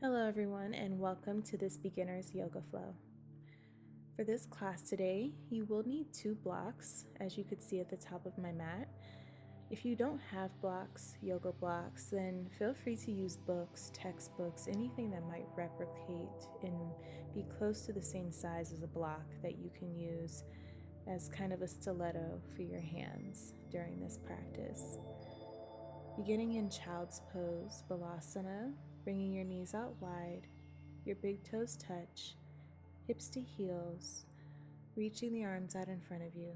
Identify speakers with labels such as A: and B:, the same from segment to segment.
A: Hello everyone and welcome to this beginner's yoga flow. For this class today, you will need 2 blocks, as you could see at the top of my mat. If you don't have blocks, yoga blocks, then feel free to use books, textbooks, anything that might replicate and be close to the same size as a block that you can use as kind of a stiletto for your hands during this practice. Beginning in child's pose, Balasana, bringing your knees out wide, your big toes touch, hips to heels, reaching the arms out in front of you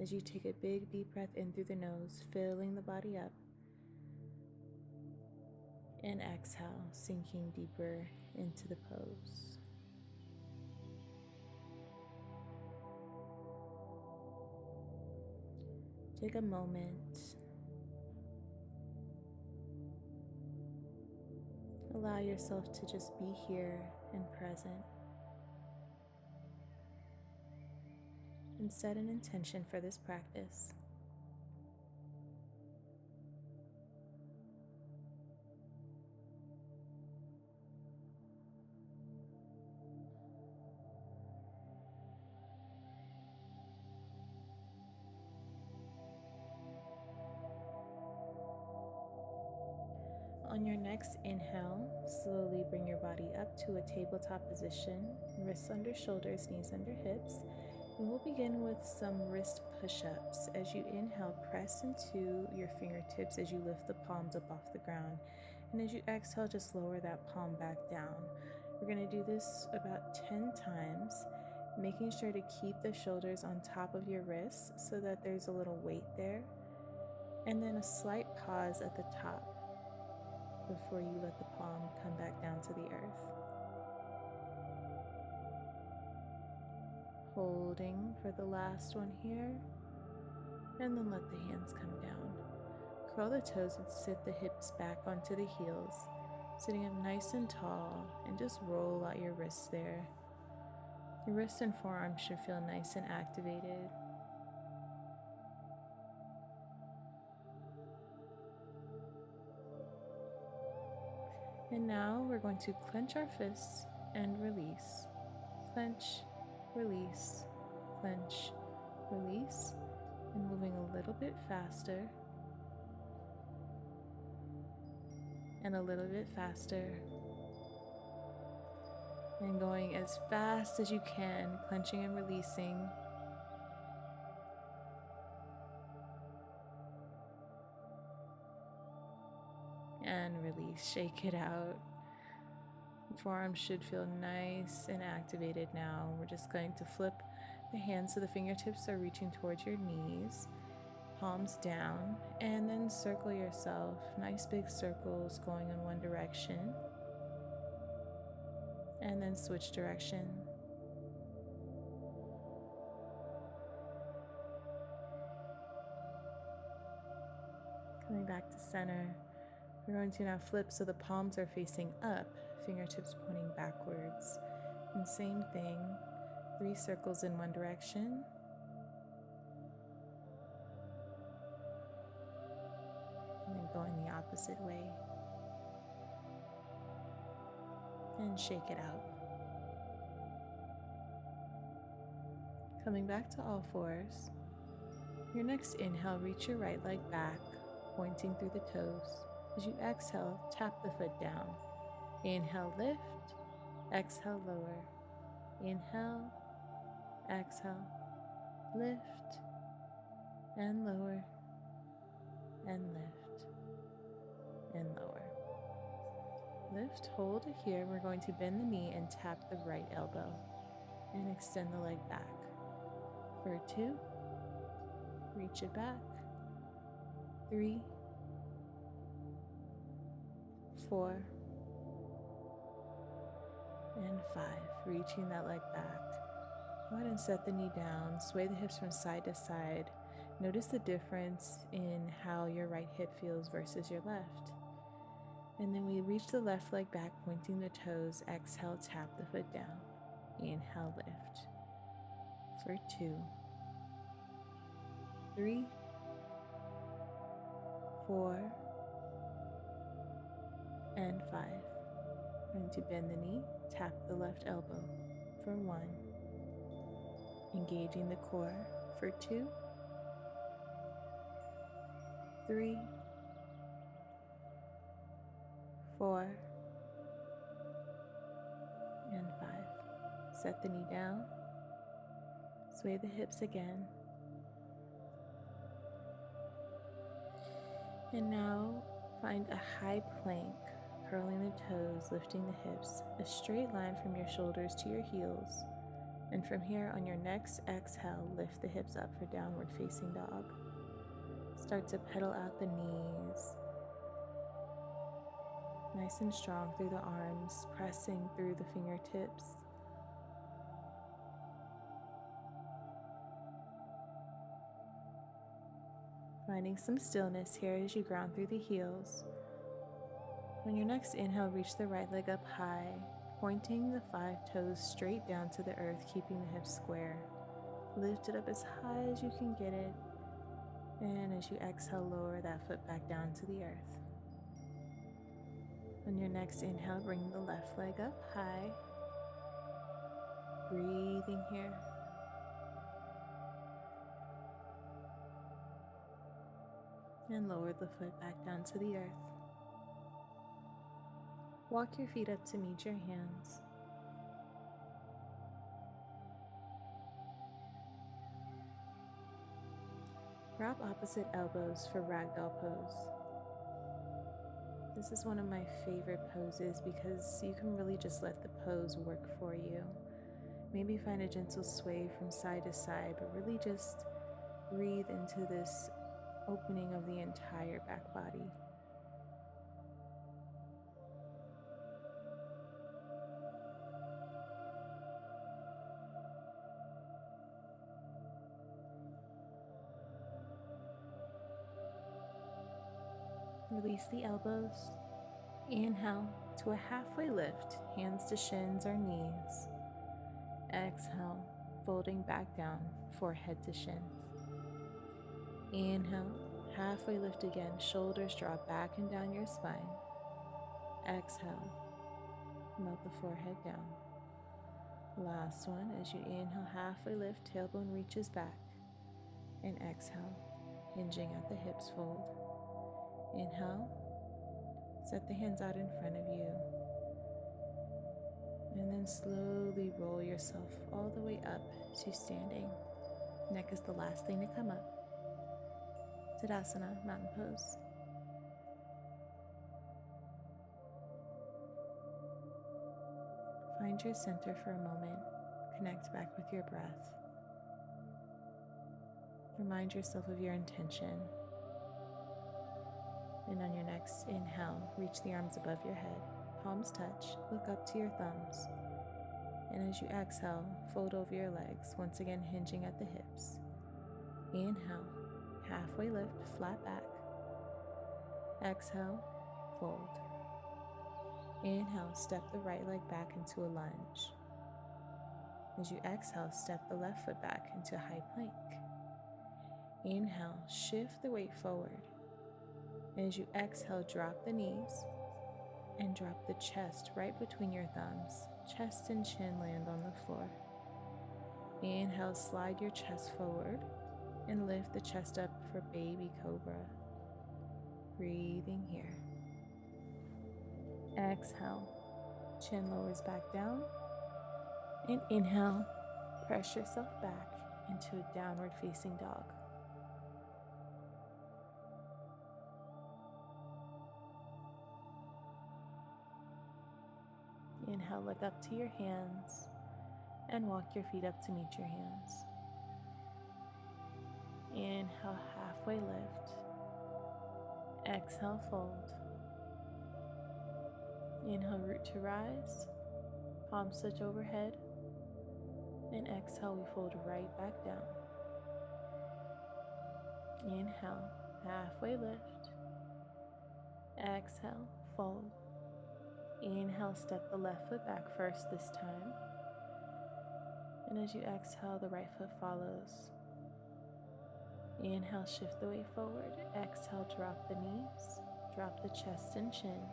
A: as you take a big deep breath in through the nose, filling the body up, and exhale, sinking deeper into the pose. Take a moment. Allow yourself to just be here and present. And set an intention for this practice. On your next inhale, slowly bring your body up to a tabletop position, wrists under shoulders, knees under hips. And we'll begin with some wrist push-ups. As you inhale, press into your fingertips as you lift the palms up off the ground. And as you exhale, just lower that palm back down. We're going to do this about 10 times, making sure to keep the shoulders on top of your wrists so that there's a little weight there. And then a slight pause at the top before you let the palm come back down to the earth. Holding for the last one here, and then let the hands come down. Curl the toes and sit the hips back onto the heels, sitting up nice and tall, and just roll out your wrists there. Your wrists and forearms should feel nice and activated. And now we're going to clench our fists and release. Clench, release, clench, release, and moving a little bit faster. And a little bit faster. And going as fast as you can, clenching and releasing. And release, shake it out. Forearms should feel nice and activated now. We're just going to flip the hands so the fingertips are reaching towards your knees, palms down, and then circle yourself. Nice big circles going in one direction. And then switch direction. Coming back to center. We're going to now flip so the palms are facing up, fingertips pointing backwards. And same thing, 3 circles in one direction. And then going the opposite way. And shake it out. Coming back to all fours. Your next inhale, reach your right leg back, pointing through the toes. As you exhale, tap the foot down. Inhale, lift. Exhale, lower. Inhale, exhale, lift, and lower, and lift, and lower. Lift, hold here. We're going to bend the knee and tap the right elbow and extend the leg back. For 2, reach it back. 3, 4, and 5, reaching that leg back. Go ahead and set the knee down, sway the hips from side to side. Notice the difference in how your right hip feels versus your left. And then we reach the left leg back, pointing the toes. Exhale, tap the foot down. Inhale, lift. For 2, 3, 4, and 5. Going to bend the knee, tap the left elbow for 1. Engaging the core for 2, 3, 4, and 5. Set the knee down. Sway the hips again. And now find a high plank, curling the toes, lifting the hips, a straight line from your shoulders to your heels. And from here, on your next exhale, lift the hips up for downward facing dog. Start to pedal out the knees. Nice and strong through the arms, pressing through the fingertips. Finding some stillness here as you ground through the heels. On your next inhale, reach the right leg up high, pointing the 5 toes straight down to the earth, keeping the hips square. Lift it up as high as you can get it. And as you exhale, lower that foot back down to the earth. On your next inhale, bring the left leg up high. Breathing here. And lower the foot back down to the earth. Walk your feet up to meet your hands. Drop opposite elbows for ragdoll pose. This is one of my favorite poses because you can really just let the pose work for you. Maybe find a gentle sway from side to side, but really just breathe into this opening of the entire back body. Release the elbows. Inhale to a halfway lift, hands to shins or knees. Exhale, folding back down, forehead to shins. Inhale, halfway lift again, shoulders drop back and down your spine. Exhale, melt the forehead down. Last one, as you inhale, halfway lift, tailbone reaches back. And exhale, hinging at the hips, fold. Inhale, set the hands out in front of you. And then slowly roll yourself all the way up to standing. Neck is the last thing to come up. Tadasana, mountain pose. Find your center for a moment. Connect back with your breath. Remind yourself of your intention. And on your next inhale, reach the arms above your head. Palms touch, look up to your thumbs. And as you exhale, fold over your legs, once again hinging at the hips. Inhale, halfway lift, flat back. Exhale, fold. Inhale, step the right leg back into a lunge. As you exhale, step the left foot back into a high plank. Inhale, shift the weight forward. As you exhale, drop the knees and drop the chest right between your thumbs. Chest and chin land on the floor. Inhale, slide your chest forward and lift the chest up for baby cobra. Breathing here. Exhale, chin lowers back down. And inhale, press yourself back into a downward facing dog. Inhale, look up to your hands and walk your feet up to meet your hands. Inhale, halfway lift. Exhale, fold. Inhale, root to rise. Palms touch overhead. And exhale, we fold right back down. Inhale, halfway lift. Exhale, fold. Inhale, step the left foot back first this time. And as you exhale, the right foot follows. Inhale, shift the weight forward. Exhale, drop the knees. Drop the chest and chin.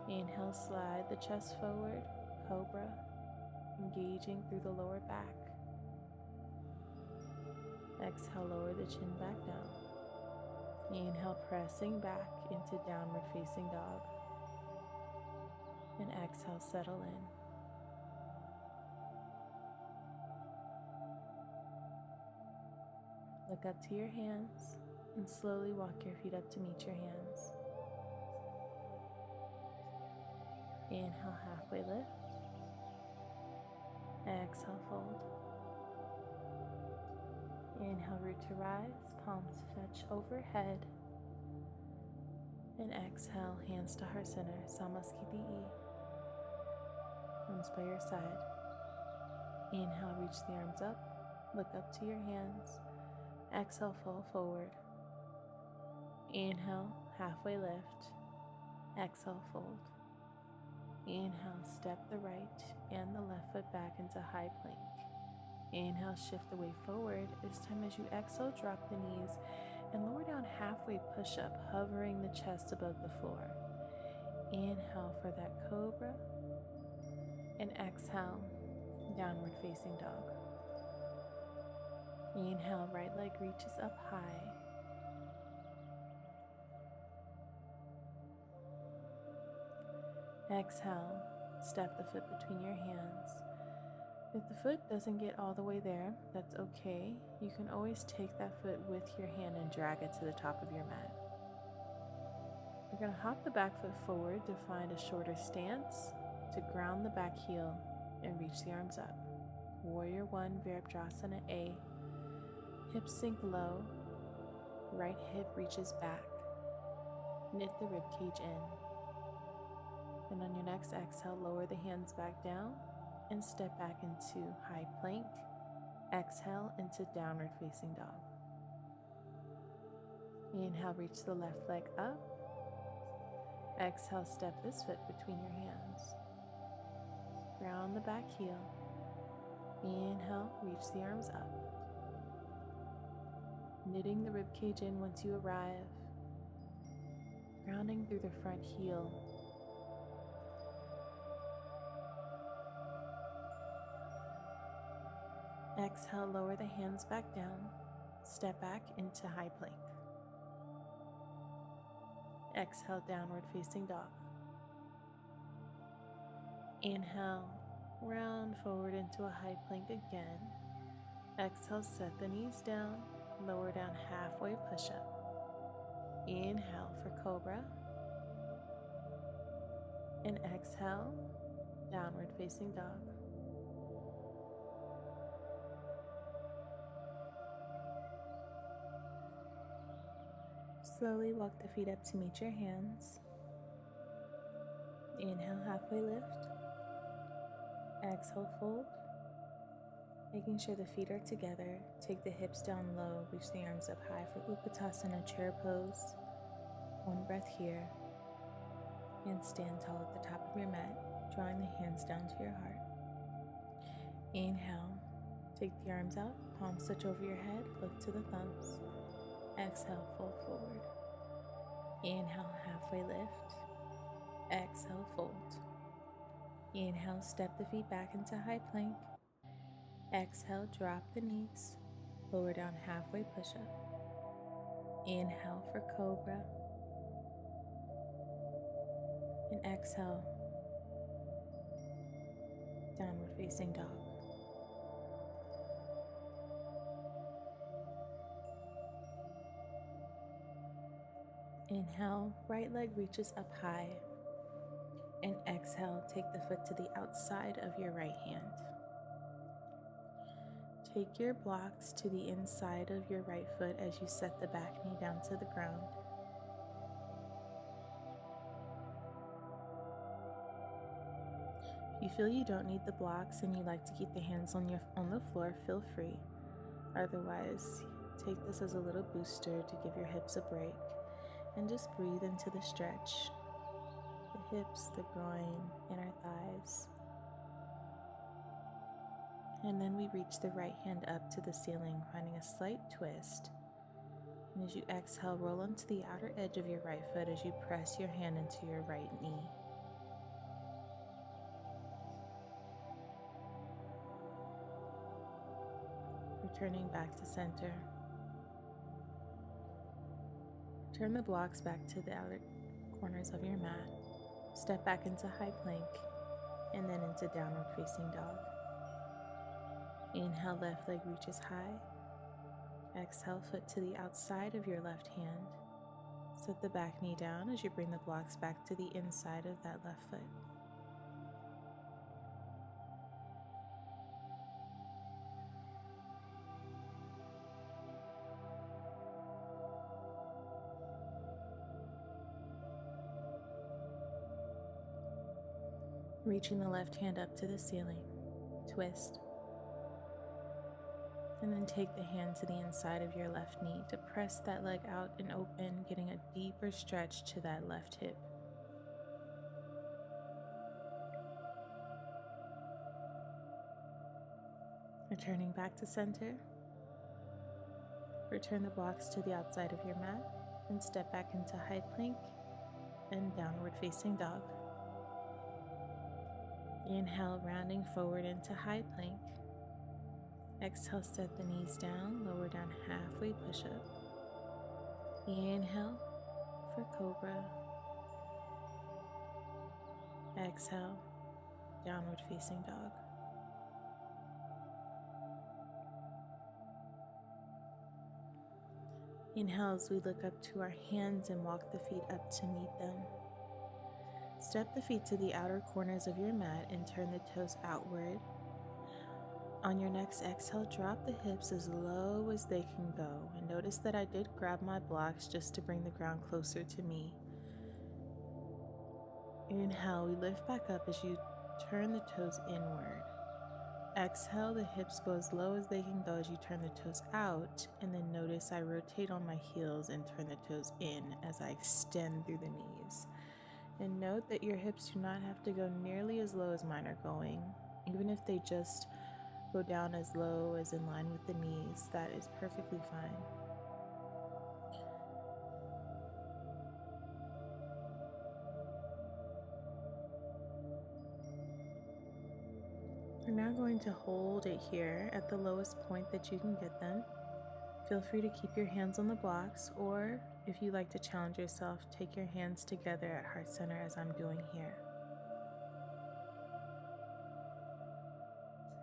A: Inhale, slide the chest forward, cobra, engaging through the lower back. Exhale, lower the chin back down. Inhale, pressing back into downward facing dog. And exhale, settle in. Look up to your hands and slowly walk your feet up to meet your hands. Inhale, halfway lift. Exhale, fold. Inhale, root to rise, palms touch overhead. And exhale, hands to heart center, Samasthiti. Arms by your side. Inhale, reach the arms up, look up to your hands. Exhale, fall forward. Inhale, halfway lift. Exhale, fold. Inhale, step the right and the left foot back into high plank. Inhale, shift the weight forward. This time as you exhale, drop the knees and lower down halfway push up, hovering the chest above the floor. Inhale for that cobra. And exhale, downward facing dog. Inhale, right leg reaches up high. Exhale, step the foot between your hands. If the foot doesn't get all the way there, that's okay. You can always take that foot with your hand and drag it to the top of your mat. You're going to hop the back foot forward to find a shorter stance, to ground the back heel and reach the arms up. Warrior 1, Virabhadrasana A. Hips sink low, right hip reaches back. Knit the ribcage in. And on your next exhale, lower the hands back down and step back into high plank. Exhale into downward facing dog. Inhale, reach the left leg up. Exhale, step this foot between your hands. Ground the back heel. Inhale, reach the arms up. Knitting the ribcage in once you arrive. Grounding through the front heel. Exhale, lower the hands back down. Step back into high plank. Exhale, downward facing dog. Inhale, round forward into a high plank again. Exhale, set the knees down, lower down halfway push up. Inhale for cobra. And exhale, downward facing dog. Slowly walk the feet up to meet your hands. Inhale, halfway lift. Exhale, fold. Making sure the feet are together. Take the hips down low, reach the arms up high for Utkatasana chair pose. One breath here. And stand tall at the top of your mat, drawing the hands down to your heart. Inhale, take the arms out, palms touch over your head, look to the thumbs. Exhale, fold forward. Inhale, halfway lift. Exhale, fold. Inhale, step the feet back into high plank. Exhale, drop the knees. Lower down halfway push up. Inhale for cobra. And exhale, downward facing dog. Inhale, right leg reaches up high. And exhale, take the foot to the outside of your right hand. Take your blocks to the inside of your right foot as you set the back knee down to the ground. If you feel you don't need the blocks and you like to keep the hands on the floor, feel free. Otherwise, take this as a little booster to give your hips a break and just breathe into the stretch. The hips, the groin, inner thighs. And then we reach the right hand up to the ceiling, finding a slight twist. And as you exhale, roll onto the outer edge of your right foot as you press your hand into your right knee. Turning back to center. Turn the blocks back to the outer corners of your mat. Step back into high plank and then into downward facing dog. Inhale, left leg reaches high. Exhale, foot to the outside of your left hand. Set the back knee down as you bring the blocks back to the inside of that left foot. Reaching the left hand up to the ceiling, twist. And then take the hand to the inside of your left knee to press that leg out and open, getting a deeper stretch to that left hip. Returning back to center. Return the blocks to the outside of your mat and step back into high plank and downward facing dog. Inhale, rounding forward into high plank. Exhale, set the knees down, lower down halfway push-up. Inhale for cobra. Exhale, downward facing dog. Inhale as we look up to our hands and walk the feet up to meet them. Step the feet to the outer corners of your mat and turn the toes outward. On your next exhale, drop the hips as low as they can go. And notice that I did grab my blocks just to bring the ground closer to me. Inhale, we lift back up as you turn the toes inward. Exhale, the hips go as low as they can go as you turn the toes out. And then notice I rotate on my heels and turn the toes in as I extend through the knees. And note that your hips do not have to go nearly as low as mine are going. Even if they just go down as low as in line with the knees, that is perfectly fine. We're now going to hold it here at the lowest point that you can get them. Feel free to keep your hands on the blocks, or if you like to challenge yourself, take your hands together at heart center as I'm doing here.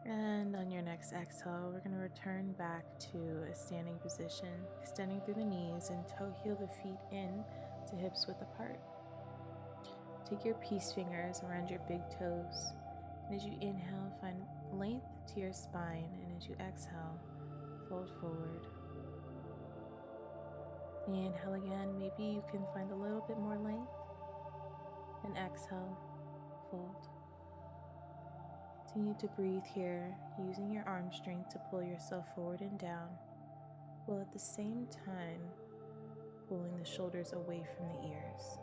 A: And on your next exhale, we're going to return back to a standing position, extending through the knees and toe heel the feet in to hips width apart. Take your peace fingers around your big toes. And as you inhale, find length to your spine. And as you exhale, fold forward. Inhale again, maybe you can find a little bit more length. And exhale, fold. Continue to breathe here, using your arm strength to pull yourself forward and down, while at the same time pulling the shoulders away from the ears.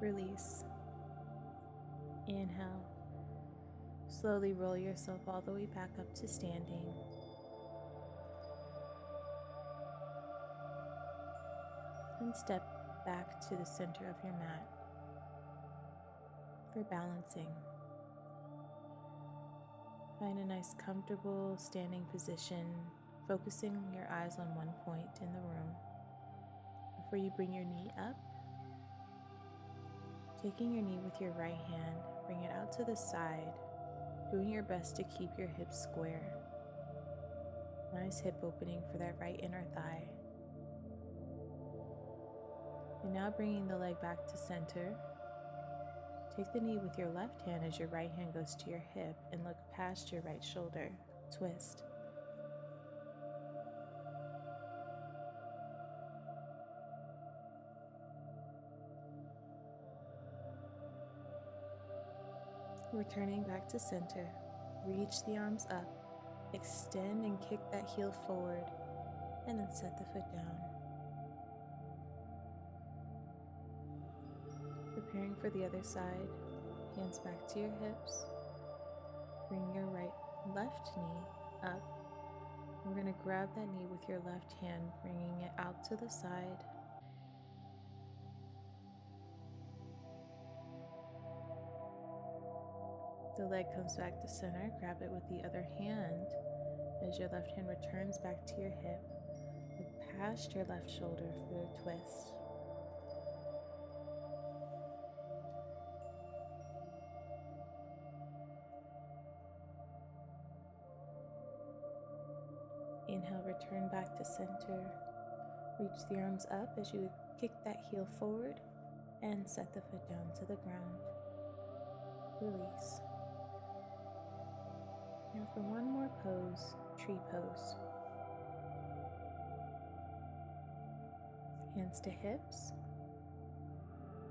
A: Release. Inhale. Slowly roll yourself all the way back up to standing. And step back to the center of your mat for balancing. Find a nice comfortable standing position, focusing your eyes on one point in the room. Before you bring your knee up, taking your knee with your right hand, bring it out to the side, doing your best to keep your hips square. Nice hip opening for that right inner thigh. And now bringing the leg back to center. Take the knee with your left hand as your right hand goes to your hip and look past your right shoulder. Twist. Returning back to center, reach the arms up, extend and kick that heel forward, and then set the foot down. Preparing for the other side, hands back to your hips. Bring your left knee up. We're going to grab that knee with your left hand, bringing it out to the side. The leg comes back to center. Grab it with the other hand as your left hand returns back to your hip. Look past your left shoulder for a twist. Inhale, return back to center. Reach the arms up as you kick that heel forward and set the foot down to the ground. Release. Now for one more pose, tree pose. Hands to hips.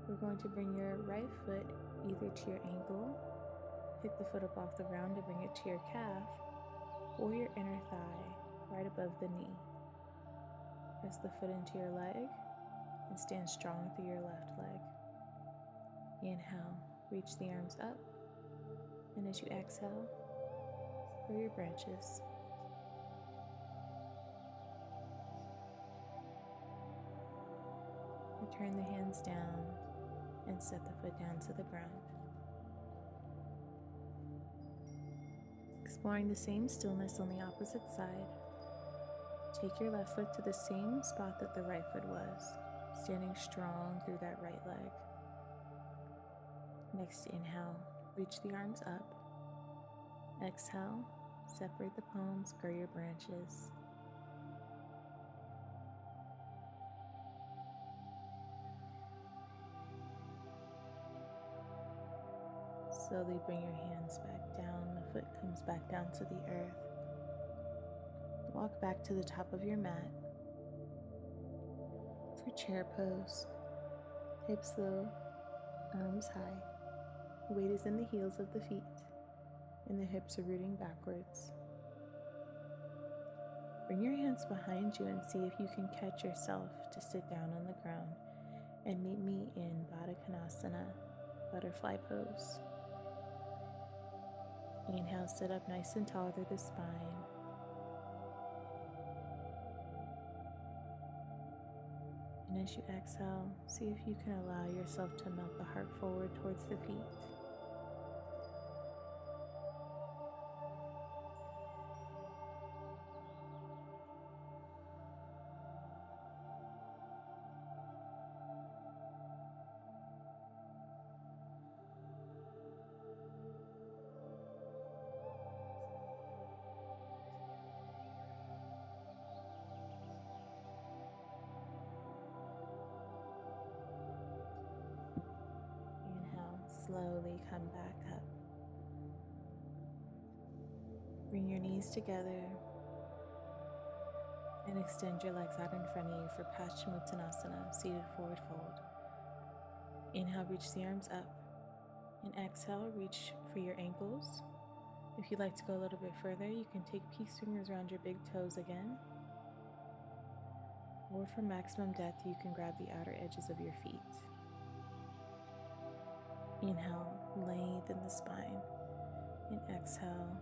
A: We're going to bring your right foot either to your ankle, pick the foot up off the ground to bring it to your calf, or your inner thigh right above the knee. Press the foot into your leg and stand strong through your left leg. Inhale, reach the arms up, and as you exhale, grow your branches. Return the hands down and set the foot down to the ground. Exploring the same stillness on the opposite side, take your left foot to the same spot that the right foot was, standing strong through that right leg. Next inhale, reach the arms up. Exhale, separate the palms, grow your branches. Slowly bring your hands back down. The foot comes back down to the earth. Walk back to the top of your mat for chair pose. Hips low, arms high. The weight is in the heels of the feet, and the hips are rooting backwards. Bring your hands behind you and see if you can catch yourself to sit down on the ground and meet me in Baddha Konasana, butterfly pose. Inhale, sit up nice and tall through the spine. And as you exhale, see if you can allow yourself to melt the heart forward towards the feet. Slowly come back up. Bring your knees together and extend your legs out in front of you for Paschimottanasana, seated forward fold. Inhale, reach the arms up, and exhale, reach for your ankles. If you'd like to go a little bit further, you can take peace fingers around your big toes again. Or for maximum depth, you can grab the outer edges of your feet. Inhale, lengthen the spine, and exhale,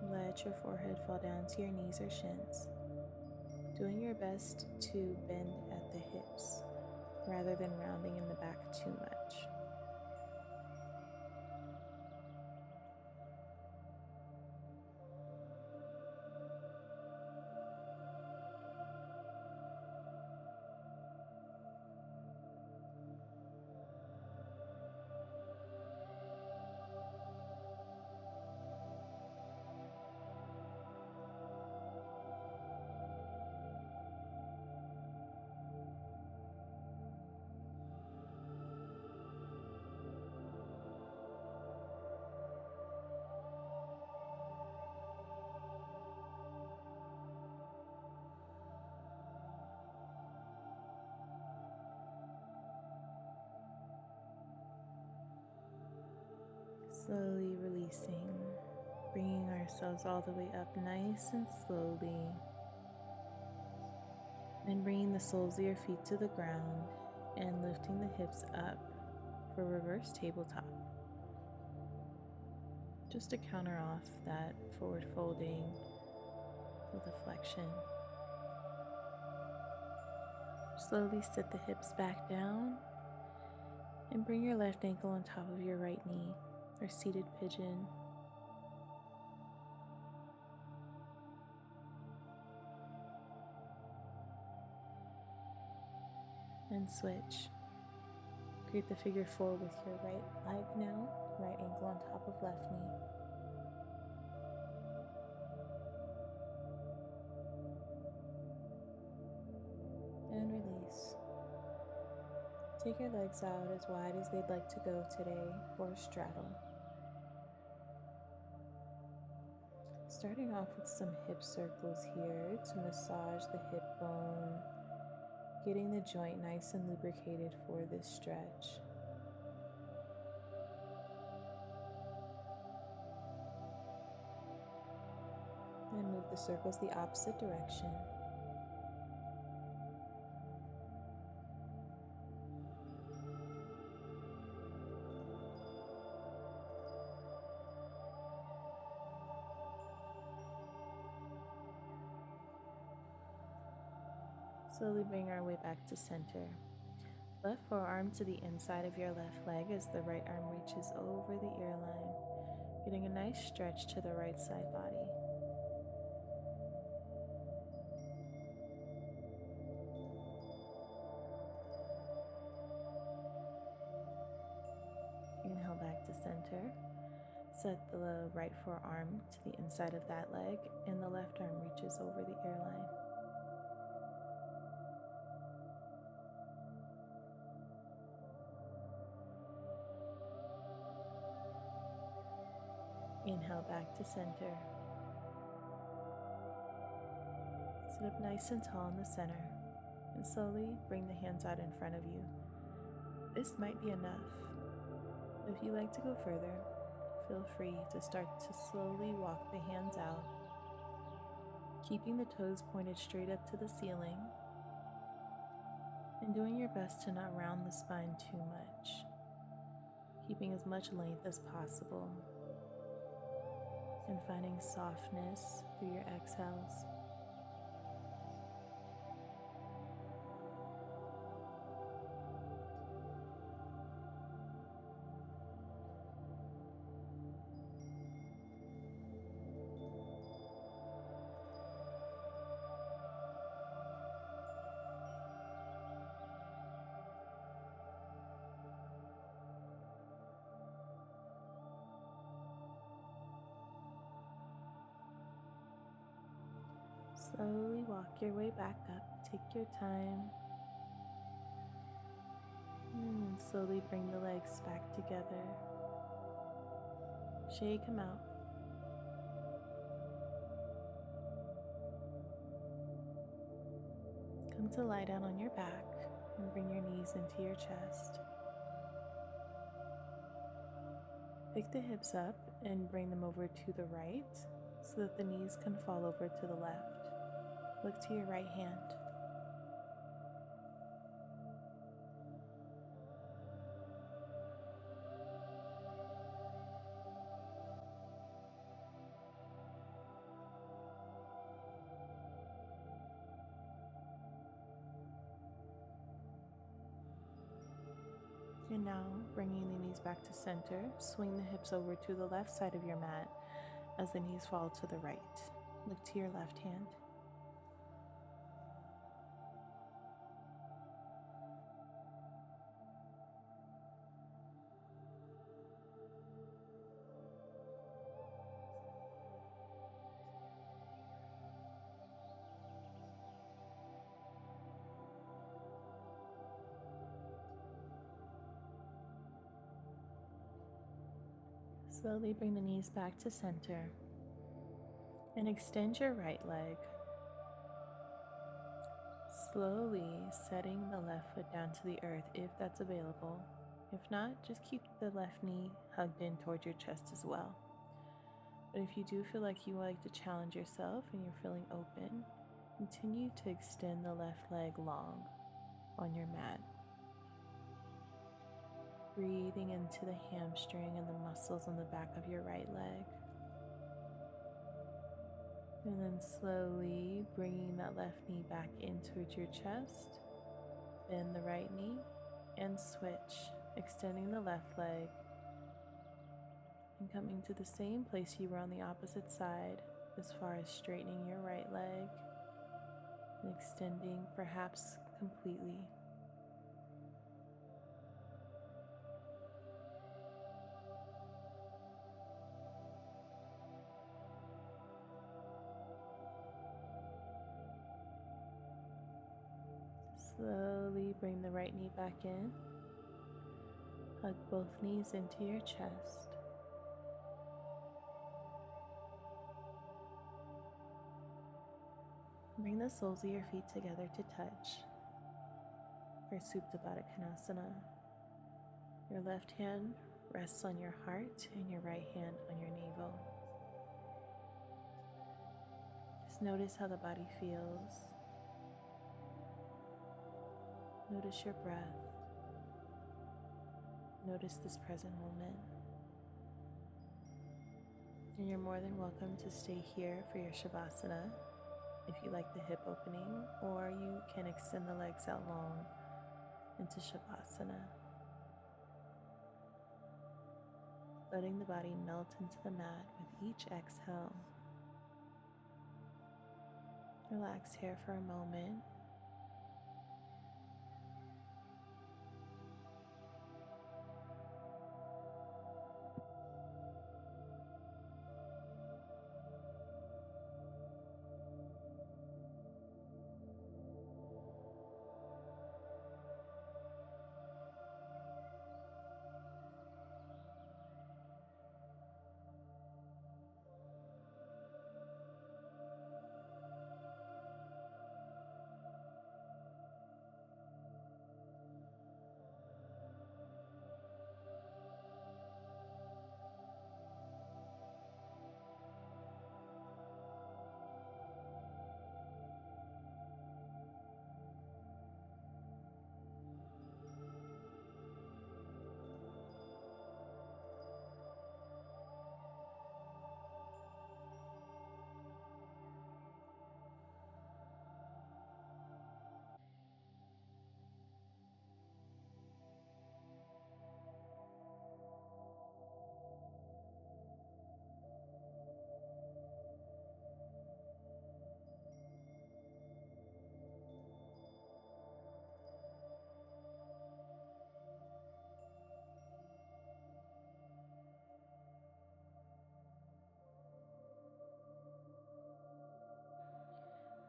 A: let your forehead fall down to your knees or shins, doing your best to bend at the hips rather than rounding in the back too much. Slowly releasing, bringing ourselves all the way up nice and slowly. Then bringing the soles of your feet to the ground and lifting the hips up for reverse tabletop. Just to counter off that forward folding with a flexion. Slowly sit the hips back down and bring your left ankle on top of your right knee. or seated pigeon. And switch. Create the figure 4 with your right leg now, right ankle on top of left knee. And release. Take your legs out as wide as they'd like to go today for a straddle. Starting off with some hip circles here to massage the hip bone, getting the joint nice and lubricated for this stretch. And move the circles the opposite direction. Slowly bring our way back to center. Left forearm to the inside of your left leg as the right arm reaches over the ear line, getting a nice stretch to the right side body. Inhale back to center. Set the right forearm to the inside of that leg, and the left arm reaches over the ear line. Inhale back to center. Sit up nice and tall in the center, and slowly bring the hands out in front of you. This might be enough. If you'd like to go further, feel free to start to slowly walk the hands out, keeping the toes pointed straight up to the ceiling, and doing your best to not round the spine too much, keeping as much length as possible, and finding softness through your exhales. Slowly walk your way back up. Take your time. And slowly bring the legs back together. Shake them out. Come to lie down on your back and bring your knees into your chest. Pick the hips up and bring them over to the right so that the knees can fall over to the left. Look to your right hand. And now, bringing the knees back to center, swing the hips over to the left side of your mat as the knees fall to the right. Look to your left hand. Slowly bring the knees back to center and extend your right leg. Slowly setting the left foot down to the earth if that's available. If not, just keep the left knee hugged in towards your chest as well. But if you do feel like you like to challenge yourself and you're feeling open, continue to extend the left leg long on your mat. Breathing into the hamstring and the muscles on the back of your right leg. And then slowly bringing that left knee back in towards your chest. Bend the right knee and switch, extending the left leg. And coming to the same place you were on the opposite side, as far as straightening your right leg and extending perhaps completely. Slowly bring the right knee back in. Hug both knees into your chest. Bring the soles of your feet together to touch for Supta Baddha Konasana. Your left hand rests on your heart and your right hand on your navel. Just notice how the body feels. Notice your breath. Notice this present moment. And you're more than welcome to stay here for your Shavasana if you like the hip opening, or you can extend the legs out long into Shavasana. Letting the body melt into the mat with each exhale. Relax here for a moment.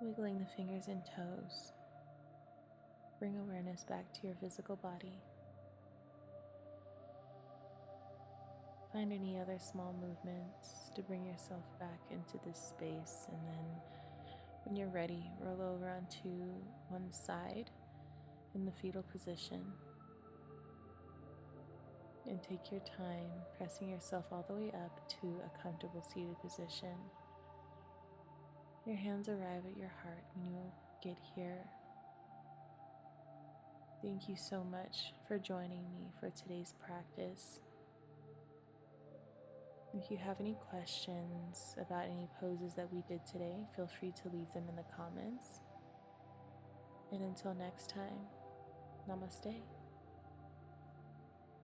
A: Wiggling the fingers and toes. Bring awareness back to your physical body. Find any other small movements to bring yourself back into this space, and then when you're ready, roll over onto one side in the fetal position and take your time pressing yourself all the way up to a comfortable seated position. Your hands arrive at your heart when you get here. Thank you so much for joining me for today's practice. If you have any questions about any poses that we did today, feel free to leave them in the comments. And until next time, namaste.